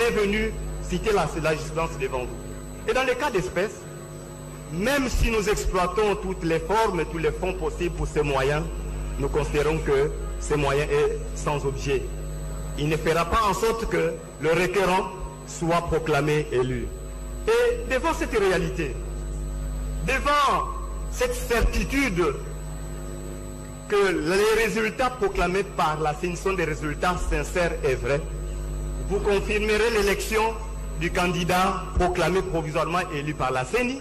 est venu citer la jurisprudence devant vous. Et dans le cas d'espèce, même si nous exploitons toutes les formes et tous les fonds possibles pour ces moyens, nous considérons que ces moyens est sans objet. Il ne fera pas en sorte que le requérant soit proclamé élu. Et devant cette réalité, devant cette certitude que les résultats proclamés par la CENI sont des résultats sincères et vrais, vous confirmerez l'élection du candidat proclamé provisoirement élu par la CENI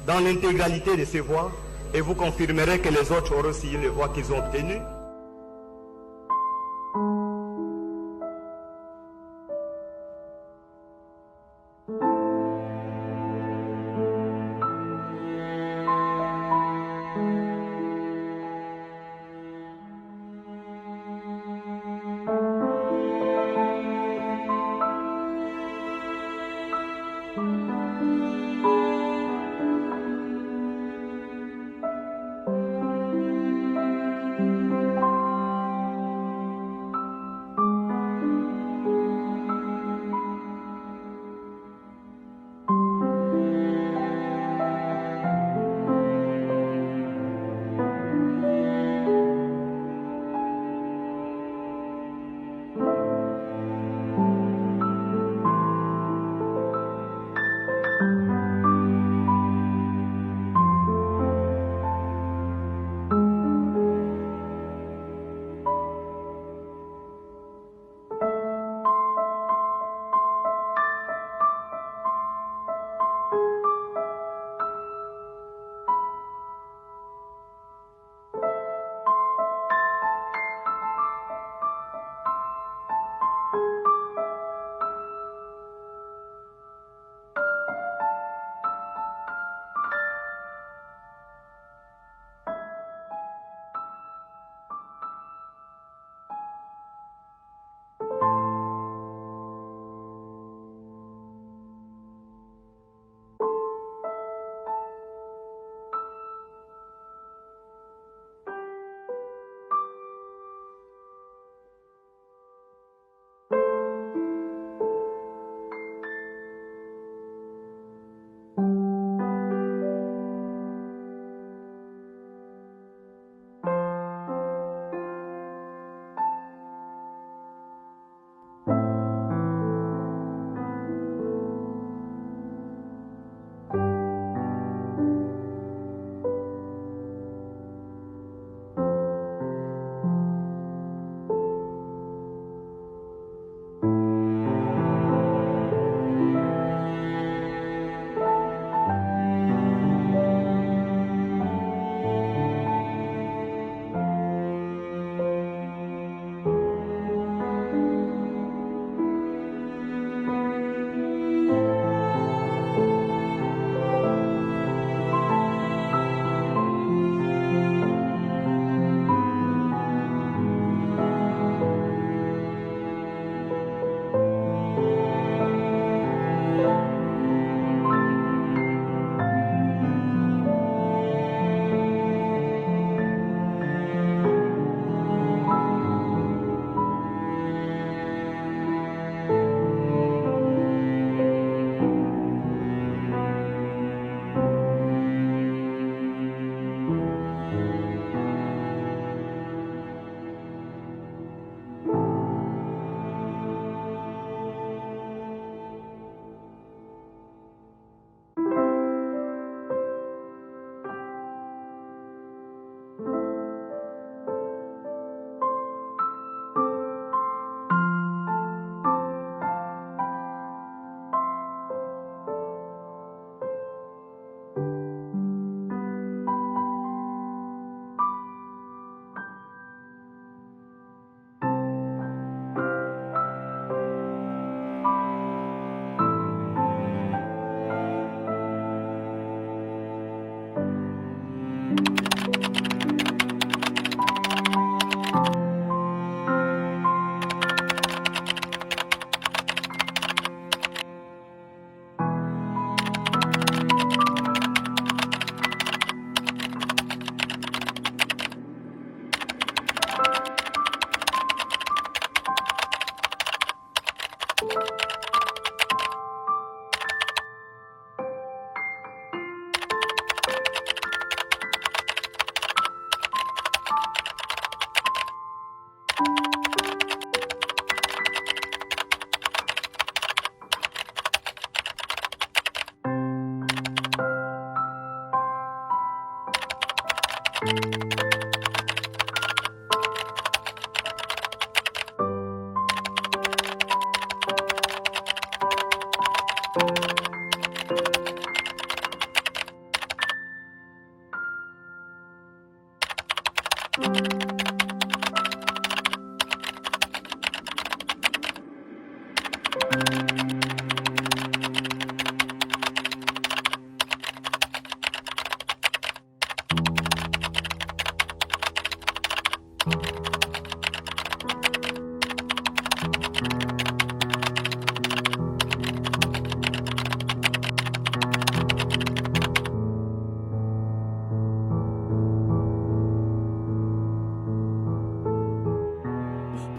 dans l'intégralité de ses voix, et vous confirmerez que les autres auront aussi les voix qu'ils ont obtenues.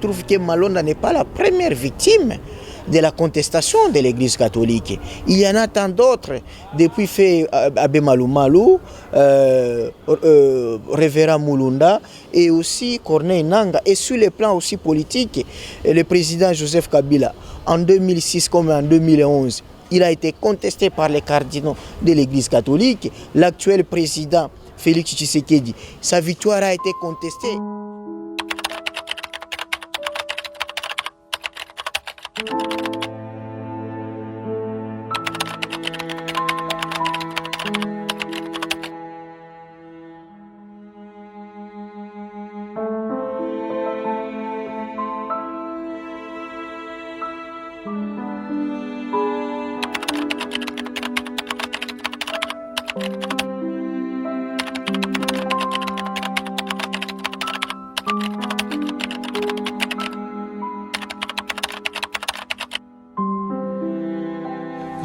Je trouve que Malonda n'est pas la première victime de la contestation de l'Église catholique. Il y en a tant d'autres, depuis fait Abbé Malou Malou, Révérend Mulunda et aussi Corneille Nangaa. Et sur le plan aussi politique, le président Joseph Kabila, en 2006 comme en 2011, il a été contesté par les cardinaux de l'Église catholique. L'actuel président Félix Tshisekedi, sa victoire a été contestée.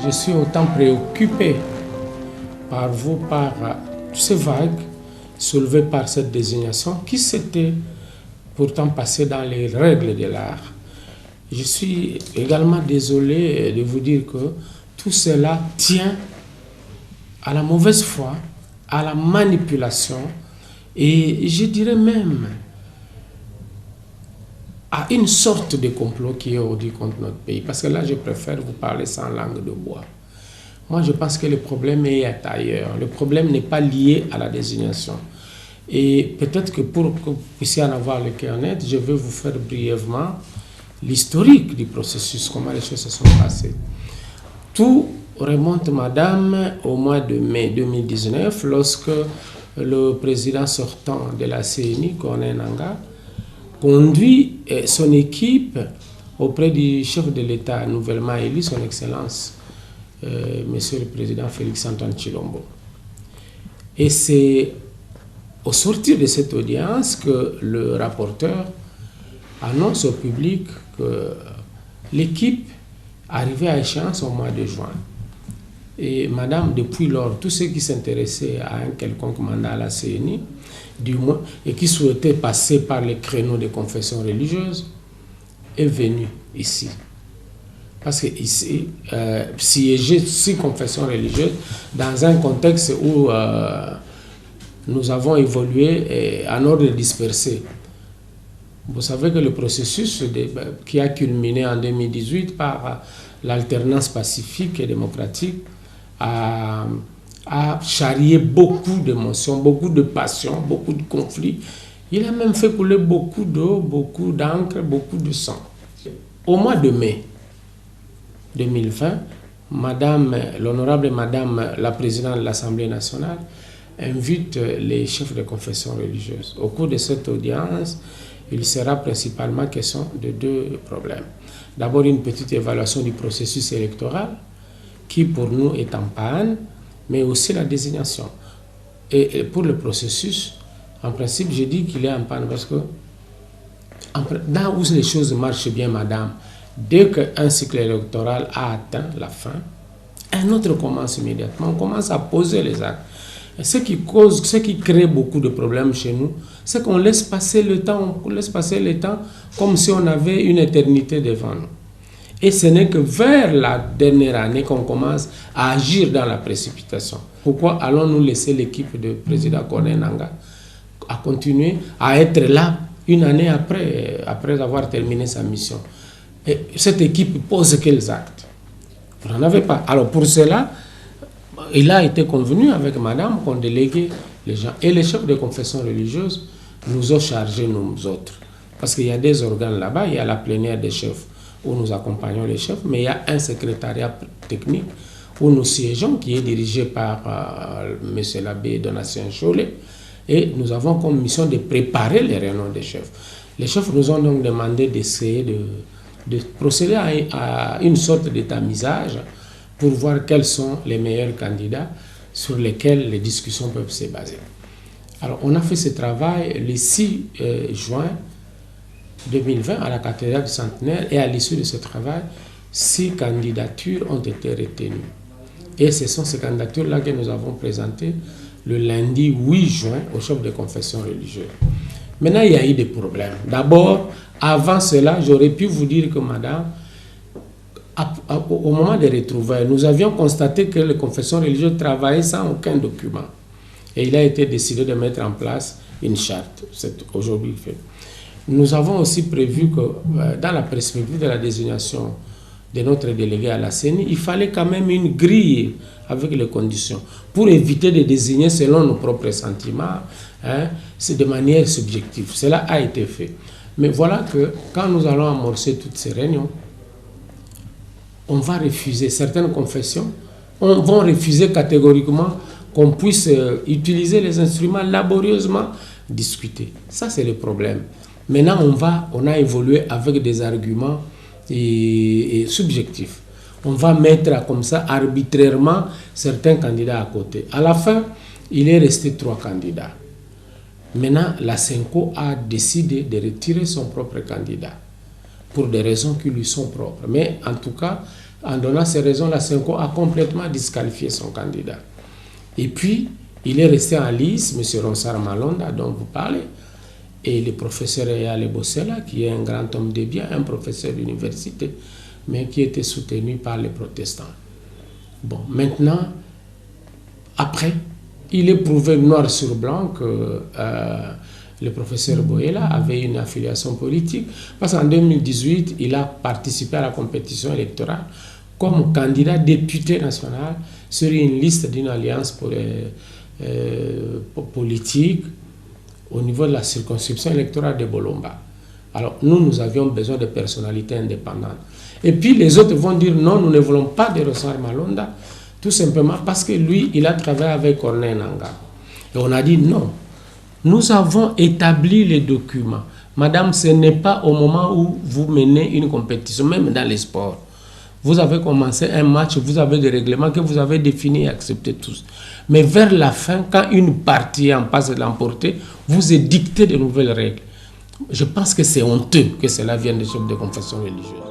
Je suis autant préoccupé par vous, par ces vagues soulevées par cette désignation qui s'était pourtant passée dans les règles de l'art. Je suis également désolé de vous dire que tout cela tient à la mauvaise foi, à la manipulation et je dirais même à une sorte de complot qui est aujourd'hui contre notre pays. Parce que là, je préfère vous parler sans langue de bois. Moi, je pense que le problème est ailleurs. Le problème n'est pas lié à la désignation. Et peut-être que pour que vous puissiez en avoir le cœur net, je vais vous faire brièvement l'historique du processus, comment les choses se sont passées. Tout remonte, madame, au mois de mai 2019, lorsque le président sortant de la CENI, Corneille Nangaa, conduit son équipe auprès du chef de l'État nouvellement élu, son Excellence, Monsieur le Président Félix-Antoine Tshilombo. Et c'est au sortir de cette audience que le rapporteur annonce au public que l'équipe arrivait à échéance au mois de juin. Et madame, depuis lors, tous ceux qui s'intéressaient à un quelconque mandat à la CENI, du moins, et qui souhaitaient passer par les créneaux des confessions religieuses, est venu ici. Parce que ici, siéger 6 confessions religieuses dans un contexte où nous avons évolué en ordre dispersé. Vous savez que le processus qui a culminé en 2018 par l'alternance pacifique et démocratique a charrié beaucoup d'émotions, beaucoup de passions, beaucoup de conflits. Il a même fait couler beaucoup d'eau, beaucoup d'encre, beaucoup de sang. Au mois de mai 2020, l'honorable Madame la Présidente de l'Assemblée nationale invite les chefs de confession religieuse. Au cours de cette audience, il sera principalement question de 2 problèmes. D'abord, une petite évaluation du processus électoral, qui pour nous est en panne, mais aussi la désignation. Et pour le processus, en principe, je dis qu'il est en panne parce que là où les choses marchent bien, madame, dès qu'un cycle électoral a atteint la fin, un autre commence immédiatement. On commence à poser les actes. Et ce qui crée beaucoup de problèmes chez nous, c'est qu'on laisse passer le temps, comme si on avait une éternité devant nous. Et ce n'est que vers la dernière année qu'on commence à agir dans la précipitation. Pourquoi allons-nous laisser l'équipe de président Corneille Nangaa à continuer à être là une année après avoir terminé sa mission? Et cette équipe pose quels actes? Vous n'en avez pas. Alors pour cela, il a été convenu avec madame qu'on déléguait les gens. Et les chefs de confession religieuse nous ont chargés, nous autres. Parce qu'il y a des organes là-bas, il y a la plénière des chefs où nous accompagnons les chefs, mais il y a un secrétariat technique où nous siégeons, qui est dirigé par M. l'abbé Donatien Cholet. Et nous avons comme mission de préparer les réunions des chefs. Les chefs nous ont donc demandé d'essayer de procéder à une sorte d'étamisage pour voir quels sont les meilleurs candidats sur lesquels les discussions peuvent se baser. Alors, on a fait ce travail le 6 juin 2020 à la cathédrale du Centenaire, et à l'issue de ce travail, 6 candidatures ont été retenues. Et ce sont ces candidatures-là que nous avons présentées le lundi 8 juin au chef de confession religieuse. Maintenant, il y a eu des problèmes. D'abord, avant cela, j'aurais pu vous dire que madame, au moment des retrouvailles, nous avions constaté que les confessions religieuses travaillaient sans aucun document. Et il a été décidé de mettre en place une charte. C'est aujourd'hui fait. Nous avons aussi prévu que dans la perspective de la désignation de notre délégué à la CENI, il fallait quand même une grille avec les conditions pour éviter de désigner selon nos propres sentiments, c'est de manière subjective. Cela a été fait. Mais voilà que quand nous allons amorcer toutes ces réunions, on va refuser certaines confessions, on va refuser catégoriquement qu'on puisse utiliser les instruments laborieusement discuter. Ça, c'est le problème. Maintenant, on a évolué avec des arguments et subjectifs. On va mettre comme ça arbitrairement certains candidats à côté. À la fin, il est resté 3 candidats. Maintenant, la CENCO a décidé de retirer son propre candidat pour des raisons qui lui sont propres. Mais en tout cas, en donnant ces raisons, la CENCO a complètement disqualifié son candidat. Et puis, il est resté en lice, M. Ronsard Malonda, dont vous parlez, et le professeur Eyale Bossela, qui est un grand homme de bien, un professeur d'université, mais qui était soutenu par les protestants. Bon, maintenant, après, il est prouvé noir sur blanc que le professeur Boyela avait une affiliation politique, parce qu'en 2018, il a participé à la compétition électorale comme candidat député national sur une liste d'une alliance politique au niveau de la circonscription électorale de Bolomba. Alors, nous avions besoin de personnalités indépendantes. Et puis, les autres vont dire non, nous ne voulons pas de Ronsard Malonda, tout simplement parce que lui, il a travaillé avec Corneille Nangaa. Et on a dit non. Nous avons établi les documents. Madame, ce n'est pas au moment où vous menez une compétition, même dans les sports. Vous avez commencé un match, vous avez des règlements que vous avez définis et acceptés tous. Mais vers la fin, quand une partie est en passe de l'emporter, vous édictez de nouvelles règles. Je pense que c'est honteux que cela vienne des chefs de confession religieuse.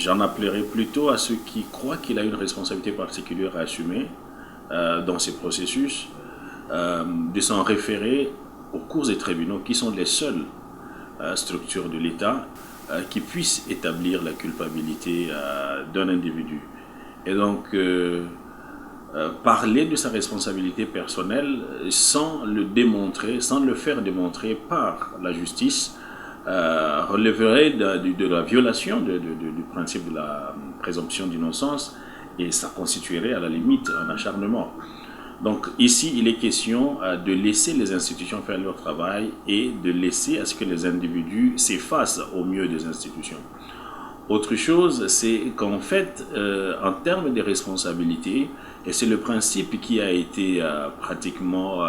J'en appellerai plutôt à ceux qui croient qu'il a une responsabilité particulière à assumer dans ces processus, de s'en référer aux cours et tribunaux qui sont les seuls structure de l'État qui puisse établir la culpabilité d'un individu. Et donc, parler de sa responsabilité personnelle sans le démontrer, sans le faire démontrer par la justice, relèverait de la violation du principe de la présomption d'innocence, et ça constituerait à la limite un acharnement. Donc ici, il est question de laisser les institutions faire leur travail et de laisser à ce que les individus s'effacent au mieux des institutions. Autre chose, c'est qu'en fait, en termes de responsabilité, et c'est le principe qui a été pratiquement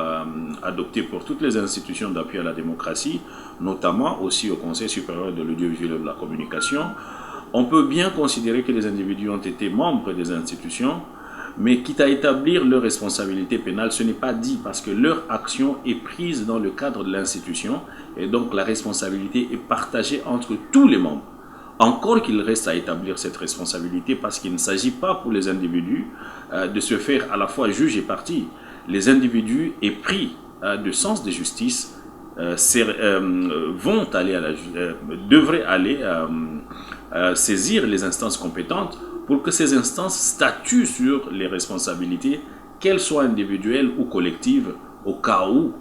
adopté pour toutes les institutions d'appui à la démocratie, notamment aussi au Conseil supérieur de l'audiovisuel et de la communication, on peut bien considérer que les individus ont été membres des institutions, mais quitte à établir leur responsabilité pénale, ce n'est pas dit parce que leur action est prise dans le cadre de l'institution et donc la responsabilité est partagée entre tous les membres. Encore qu'il reste à établir cette responsabilité parce qu'il ne s'agit pas pour les individus de se faire à la fois juge et partie. Les individus épris de sens de justice devraient aller saisir les instances compétentes pour que ces instances statuent sur les responsabilités, qu'elles soient individuelles ou collectives, au cas où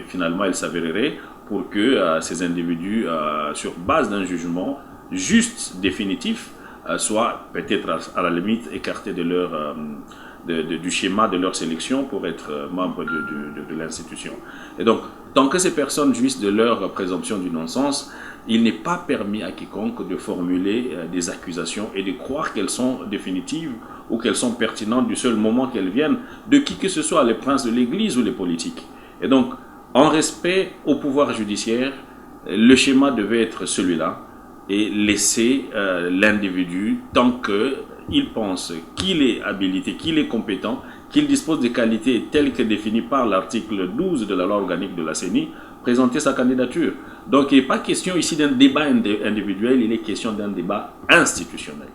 finalement elles s'avéreraient, pour que ces individus, sur base d'un jugement juste, définitif, soient peut-être à la limite écartés de du schéma de leur sélection pour être membres de l'institution. Et donc, tant que ces personnes jouissent de leur présomption d'innocence, il n'est pas permis à quiconque de formuler des accusations et de croire qu'elles sont définitives ou qu'elles sont pertinentes du seul moment qu'elles viennent de qui que ce soit, les princes de l'Église ou les politiques. Et donc, en respect au pouvoir judiciaire, le schéma devait être celui-là et laisser l'individu, tant qu'il pense qu'il est habilité, qu'il est compétent, qu'il dispose des qualités telles que définies par l'article 12 de la loi organique de la CENI, présenter sa candidature. Donc il n'est pas question ici d'un débat individuel, il est question d'un débat institutionnel.